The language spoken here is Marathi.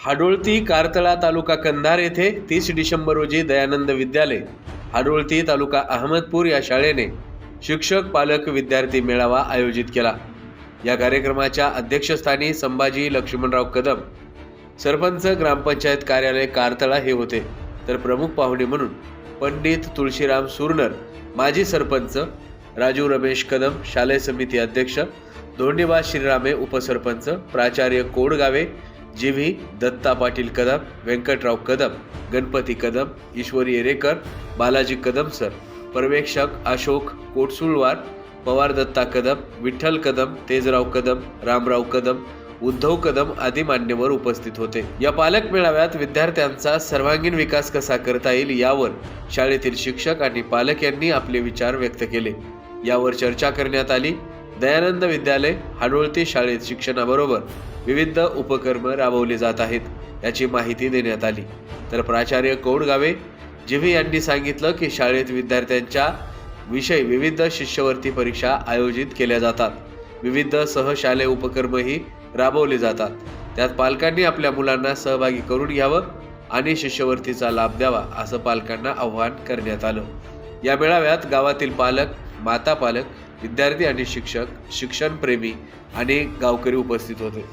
हाडोळती कारतळा तालुका कंधार येथे 30 डिसेंबर रोजी दयानंद विद्यालय हाडोळती तालुका अहमदपूर या शाळेने शिक्षक पालक विद्यार्थी मेळावा आयोजित केला। या कार्यक्रमाच्या अध्यक्षस्थानी संभाजी लक्ष्मणराव कदम सरपंच ग्रामपंचायत कार्यालय कारतळा हे होते, तर प्रमुख पाहुणे म्हणून पंडित तुळशीराम सुरनर माजी सरपंच, राजू रमेश कदम शालेय समिती अध्यक्ष, धोंडीबा श्रीरामे उपसरपंच, प्राचार्य कोडगावे, जीव्ही दत्ता पाटील कदम, व्यंकटराव कदम, गणपती कदम, ईश्वरी एरेकर, बालाजी कदम सर, पर्यवेक्षक अशोक कोटसुळवार, पवार दत्ता कदम, विठ्ठल कदम, तेजराव कदम, रामराव कदम, उद्धव कदम आदी मान्यवर उपस्थित होते। या पालक मेळाव्यात विद्यार्थ्यांचा सर्वांगीण विकास कसा करता येईल यावर शाळेतील शिक्षक आणि पालक यांनी आपले विचार व्यक्त केले। यावर चर्चा करण्यात आली। दयानंद विद्यालय हाडोळती शाळेत शिक्षणाबरोबर विविध उपक्रम राबवले जात आहेत याची माहिती देण्यात आली। तर प्राचार्य कोडगावे जीव्ही यांनी सांगितलं की शाळेत विद्यार्थ्यांच्या विषय विविध शिष्यवृत्ती परीक्षा आयोजित केल्या जातात, विविध सहशालेय उपक्रमही राबवले जातात, त्यात पालकांनी आपल्या मुलांना सहभागी करून घ्यावं आणि शिष्यवृत्तीचा लाभ द्यावा असं पालकांना आवाहन करण्यात आलं। या मेळाव्यात गावातील पालक, माता पालक, विद्यार्थी आणि शिक्षक, शिक्षणप्रेमी आणि गावकरी उपस्थित होते।